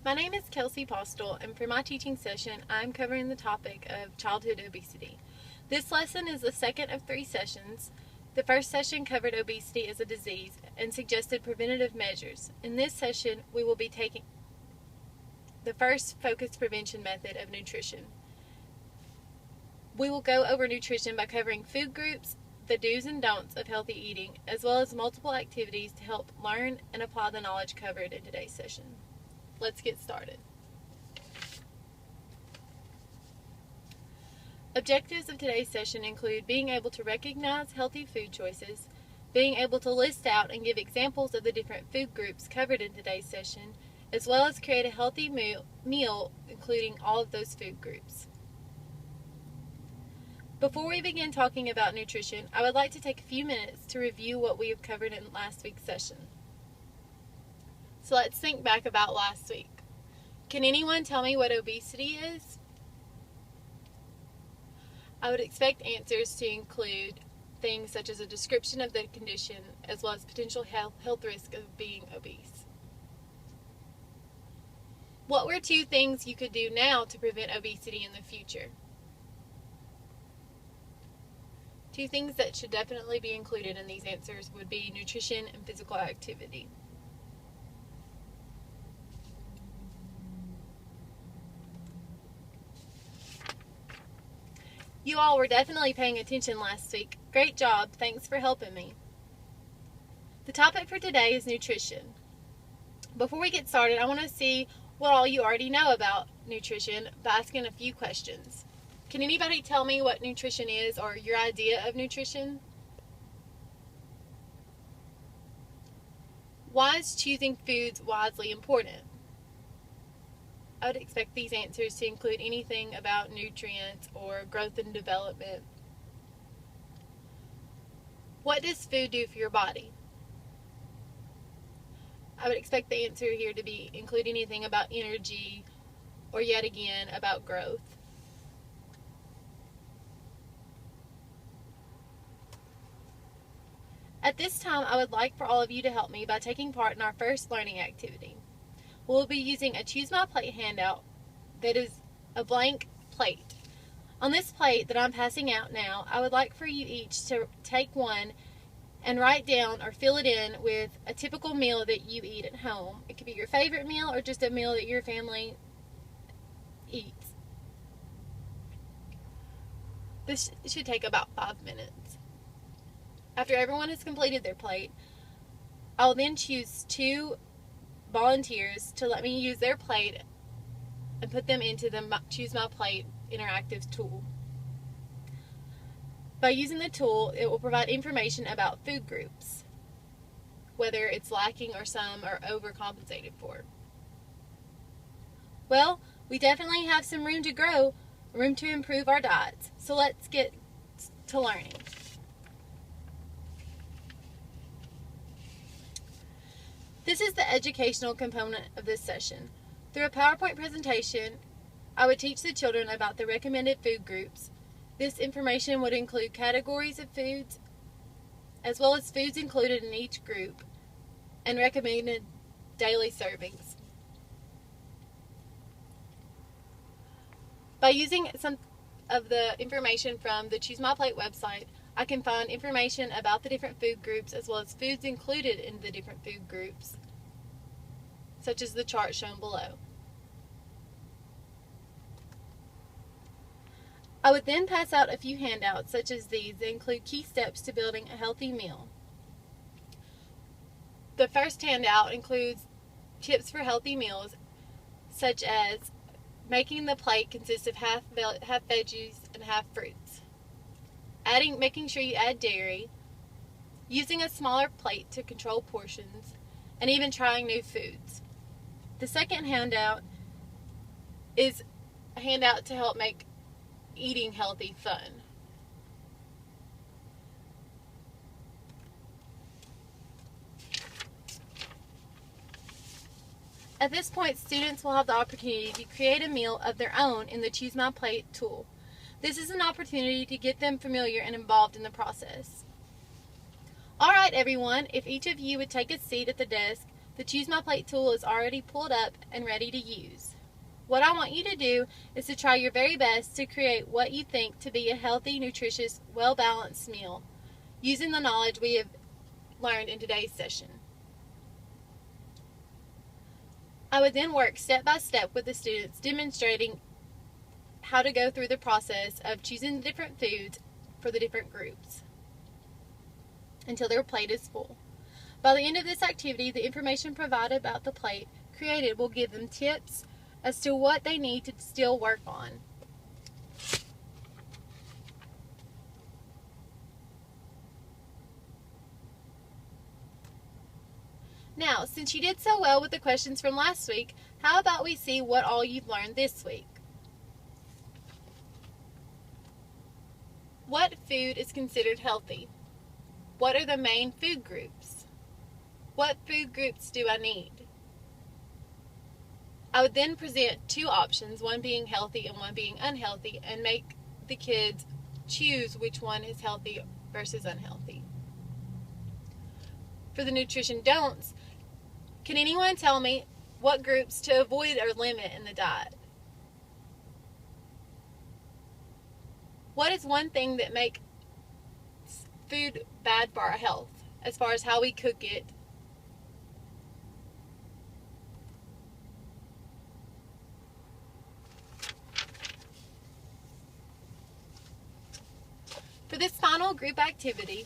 My name is Kelsey Postel, and for my teaching session, I'm covering the topic of childhood obesity. This lesson is the second of 3 sessions. The first session covered obesity as a disease and suggested preventative measures. In this session, we will be taking the first focused prevention method of nutrition. We will go over nutrition by covering food groups, the do's and don'ts of healthy eating, as well as multiple activities to help learn and apply the knowledge covered in today's session. Let's get started. Objectives of today's session include being able to recognize healthy food choices, being able to list out and give examples of the different food groups covered in today's session, as well as create a healthy meal including all of those food groups. Before we begin talking about nutrition, I would like to take a few minutes to review what we have covered in last week's session. So let's think back about last week. Can anyone tell me what obesity is? I would expect answers to include things such as a description of the condition as well as potential health risk of being obese. What were 2 things you could do now to prevent obesity in the future? 2 things that should definitely be included in these answers would be nutrition and physical activity. You all were definitely paying attention last week. Great job. Thanks for helping me. The topic for today is nutrition. Before we get started, I want to see what all you already know about nutrition by asking a few questions. Can anybody tell me what nutrition is or your idea of nutrition? Why is choosing foods wisely important? I would expect these answers to include anything about nutrients or growth and development. What does food do for your body? I would expect the answer here to include anything about energy or yet again about growth. At this time, I would like for all of you to help me by taking part in our first learning activity. We'll be using a Choose My Plate handout that is a blank plate. On this plate that I'm passing out now, I would like for you each to take one and write down or fill it in with a typical meal that you eat at home. It could be your favorite meal or just a meal that your family eats. This should take about 5 minutes. After everyone has completed their plate, I'll then choose 2 volunteers to let me use their plate and put them into the Choose My Plate interactive tool. By using the tool, it will provide information about food groups, whether it's lacking or some are overcompensated for. Well, we definitely have some room to grow, room to improve our diets, so let's get to learning. This is the educational component of this session. Through a PowerPoint presentation, I would teach the children about the recommended food groups. This information would include categories of foods, as well as foods included in each group, and recommended daily servings. By using some of the information from the Choose My Plate website, I can find information about the different food groups as well as foods included in the different food groups, such as the chart shown below. I would then pass out a few handouts such as these that include key steps to building a healthy meal. The first handout includes tips for healthy meals, such as making the plate consist of half veggies and half fruits. Making sure you add dairy, using a smaller plate to control portions, and even trying new foods. The second handout is a handout to help make eating healthy fun. At this point, students will have the opportunity to create a meal of their own in the Choose My Plate tool. This is an opportunity to get them familiar and involved in the process. All right, everyone, if each of you would take a seat at the desk, The Choose My Plate tool is already pulled up and ready to use. What I want you to do is to try your very best to create what you think to be a healthy, nutritious, well-balanced meal, using the knowledge we have learned in today's session. I would then work step by step with the students, demonstrating how to go through the process of choosing the different foods for the different groups until their plate is full. By the end of this activity, the information provided about the plate created will give them tips as to what they need to still work on. Now, since you did so well with the questions from last week, how about we see what all you've learned this week? What food is considered healthy? What are the main food groups? What food groups do I need? I would then present two options, one being healthy and one being unhealthy, and make the kids choose which one is healthy versus unhealthy. For the nutrition don'ts, can anyone tell me what groups to avoid or limit in the diet? What is one thing that makes food bad for our health as far as how we cook it? For this final group activity,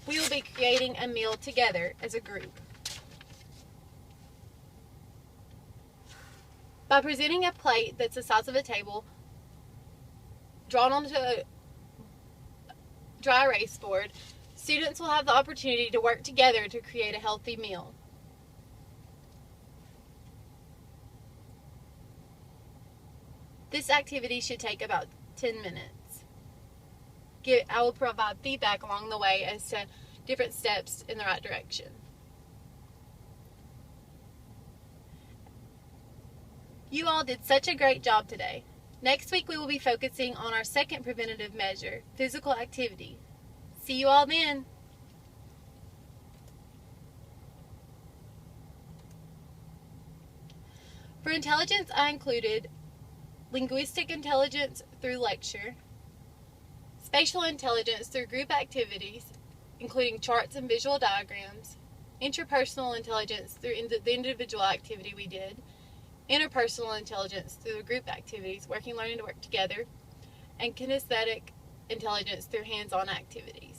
we will be creating a meal together as a group. By presenting a plate that's the size of a table, drawn onto a dry erase board, students will have the opportunity to work together to create a healthy meal. This activity should take about 10 minutes. I will provide feedback along the way as to different steps in the right direction. You all did such a great job today. Next week we will be focusing on our second preventative measure, physical activity. See you all then. For intelligence, I included linguistic intelligence through lecture, spatial intelligence through group activities, including charts and visual diagrams, interpersonal intelligence through the individual activity we did, interpersonal intelligence through the group activities, learning to work together, and kinesthetic intelligence through hands-on activities.